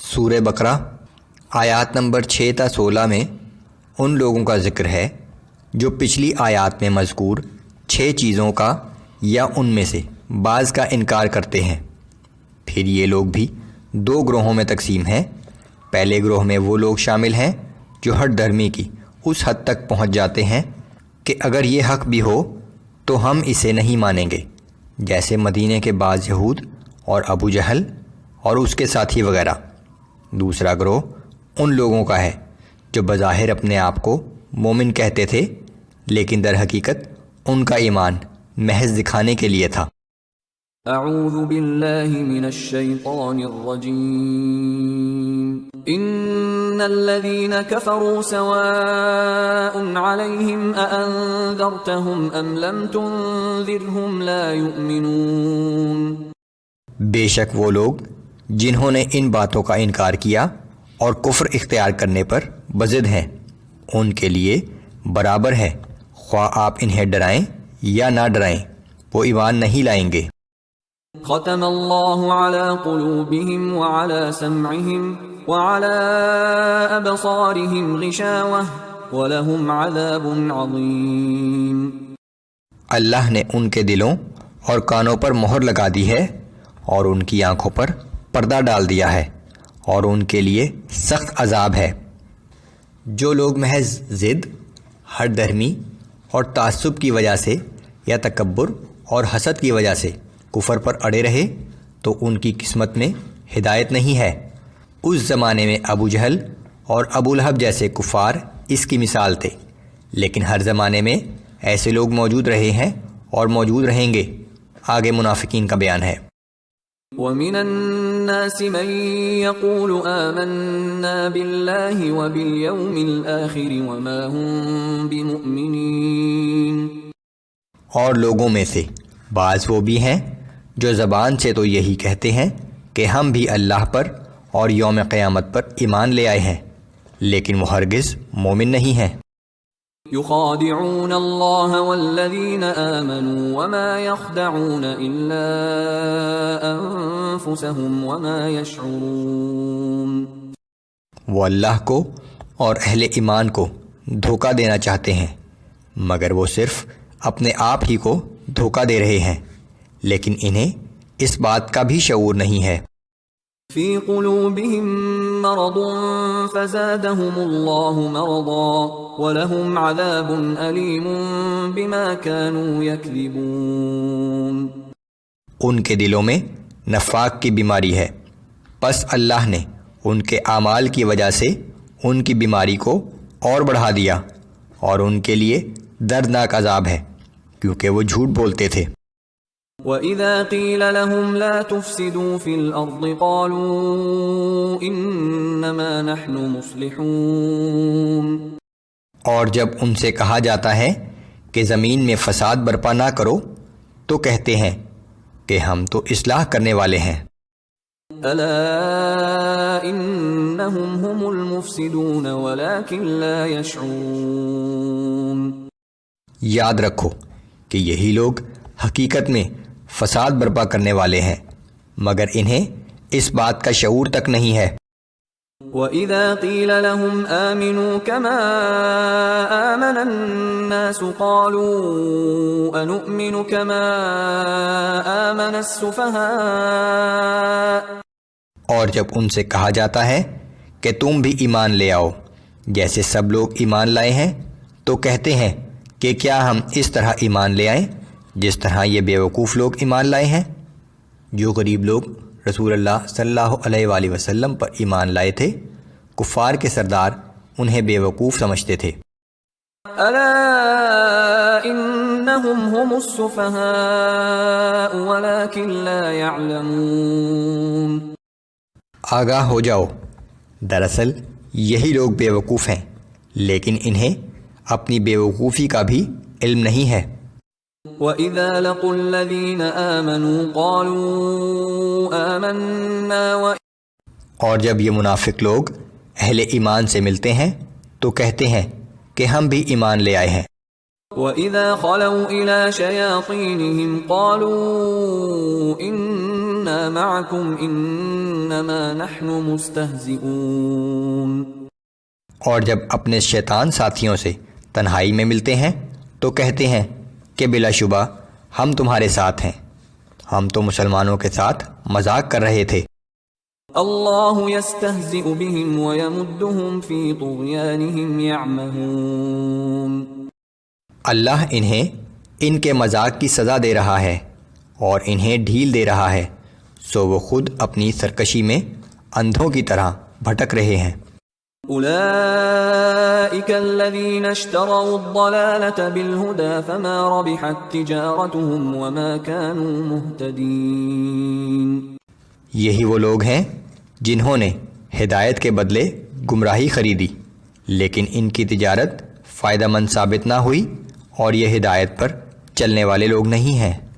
سورہ بقرہ آیات نمبر 6 تا 16 میں ان لوگوں کا ذکر ہے جو پچھلی آیات میں مذکور 6 چیزوں کا یا ان میں سے بعض کا انکار کرتے ہیں۔ پھر یہ لوگ بھی 2 گروہوں میں تقسیم ہیں۔ پہلے گروہ میں وہ لوگ شامل ہیں جو ہٹ دھرمی کی اس حد تک پہنچ جاتے ہیں کہ اگر یہ حق بھی ہو تو ہم اسے نہیں مانیں گے، جیسے مدینے کے بعض یہود اور ابو جہل اور اس کے ساتھی وغیرہ۔ دوسرا گروہ ان لوگوں کا ہے جو بظاہر اپنے آپ کو مومن کہتے تھے، لیکن در حقیقت ان کا ایمان محض دکھانے کے لیے تھا۔ اعوذ باللہ من الشیطان الرجیم ان الذین کفروا سواء علیہم اانذرتہم ام لم تنذرہم لا یؤمنون۔ بے شک وہ لوگ جنہوں نے ان باتوں کا انکار کیا اور کفر اختیار کرنے پر بضد ہیں، ان کے لیے برابر ہے خواہ آپ انہیں ڈرائیں یا نہ ڈرائیں، وہ ایمان نہیں لائیں گے۔ ختم اللہ علی قلوبہم وعلی سمعہم وعلی ابصارہم غشاوہ ولہم عذاب عظیم۔ اللہ نے ان کے دلوں اور کانوں پر مہر لگا دی ہے اور ان کی آنکھوں پر پردہ ڈال دیا ہے اور ان کے لیے سخت عذاب ہے۔ جو لوگ محض ضد، ہٹ دھرمی اور تعصب کی وجہ سے یا تکبر اور حسد کی وجہ سے کفر پر اڑے رہے تو ان کی قسمت میں ہدایت نہیں ہے۔ اس زمانے میں ابو جہل اور ابو لہب جیسے کفار اس کی مثال تھے، لیکن ہر زمانے میں ایسے لوگ موجود رہے ہیں اور موجود رہیں گے۔ آگے منافقین کا بیان ہے۔ وَمِنَ النَّاسِ مَن يَقُولُ آمَنَّا بِاللَّهِ وَبِالْيَوْمِ الْآخِرِ وَمَا هُم بِمُؤْمِنِينَ۔ اور لوگوں میں سے بعض وہ بھی ہیں جو زبان سے تو یہی کہتے ہیں کہ ہم بھی اللہ پر اور یوم قیامت پر ایمان لے آئے ہیں، لیکن وہ ہرگز مومن نہیں ہیں۔ يخادعون اللہ والذین آمنوا وما يخدعون الا انفسهم وما يشعرون۔ وہ اللہ کو اور اہل ایمان کو دھوکہ دینا چاہتے ہیں، مگر وہ صرف اپنے آپ ہی کو دھوکہ دے رہے ہیں، لیکن انہیں اس بات کا بھی شعور نہیں ہے۔ فی قلوبہم مرض فزادہم اللہ مرضا ولہم عذاب علیم بما كانوا یکذبون۔ ان کے دلوں میں نفاق کی بیماری ہے، پس اللہ نے ان کے اعمال کی وجہ سے ان کی بیماری کو اور بڑھا دیا، اور ان کے لیے دردناک عذاب ہے کیونکہ وہ جھوٹ بولتے تھے۔ وَإِذَا قِيلَ لَهُمْ لَا تُفْسِدُوا فِي الْأَرْضِ قَالُوا إِنَّمَا نَحْنُ مُصْلِحُونَ۔ اور جب ان سے کہا جاتا ہے کہ زمین میں فساد برپا نہ کرو تو کہتے ہیں کہ ہم تو اصلاح کرنے والے ہیں۔ أَلَا إِنَّهُمْ هُمُ الْمُفْسِدُونَ وَلَكِنْ لَا يَشْعُرُونَ۔ یاد رکھو کہ یہی لوگ حقیقت میں فساد برپا کرنے والے ہیں، مگر انہیں اس بات کا شعور تک نہیں ہے۔ وَإِذَا قِيلَ لَهُمْ آمِنُوا كَمَا آمَنَ النَّاسُ قَالُوا أَنُؤْمِنُ كَمَا آمَنَ السُّفَهَاءُ۔ اور جب ان سے کہا جاتا ہے کہ تم بھی ایمان لے آؤ جیسے سب لوگ ایمان لائے ہیں، تو کہتے ہیں کہ کیا ہم اس طرح ایمان لے آئیں جس طرح یہ بیوقوف لوگ ایمان لائے ہیں۔ جو غریب لوگ رسول اللہ صلی اللہ علیہ وآلہ وسلم پر ایمان لائے تھے، کفار کے سردار انہیں بیوقوف سمجھتے تھے۔ الا انہم هم السفہاء ولکن لا یعلمون۔ آگاہ ہو جاؤ، دراصل یہی لوگ بیوقوف ہیں، لیکن انہیں اپنی بیوقوفی کا بھی علم نہیں ہے۔ وَإِذَا لَقُوا الَّذِينَ آمَنُوا قَالُوا آمَنَّا اور جب یہ منافق لوگ اہل ایمان سے ملتے ہیں تو کہتے ہیں کہ ہم بھی ایمان لے آئے ہیں۔ وَإِذَا خَلَوْا إِلَى شَيَاطِينِهِمْ قَالُوا إِنَّا إِنَّا مَعَكُمْ إِنَّمَا نَحْنُ مُسْتَهْزِئُونَ۔ اور جب اپنے شیطان ساتھیوں سے تنہائی میں ملتے ہیں تو کہتے ہیں کہ بلا شبہ ہم تمہارے ساتھ ہیں، ہم تو مسلمانوں کے ساتھ مذاق کر رہے تھے۔ اللہ یستہزئ بہم ویمدہم فی طغیانہم یعمہون۔ اللہ انہیں ان کے مذاق کی سزا دے رہا ہے اور انہیں ڈھیل دے رہا ہے، سو وہ خود اپنی سرکشی میں اندھوں کی طرح بھٹک رہے ہیں۔ اولئک الذین اشتروا الضلالة بالہدى فما ربحت تجارتهم وما كانوا مہتدین۔ یہی وہ لوگ ہیں جنہوں نے ہدایت کے بدلے گمراہی خریدی، لیکن ان کی تجارت فائدہ مند ثابت نہ ہوئی اور یہ ہدایت پر چلنے والے لوگ نہیں ہیں۔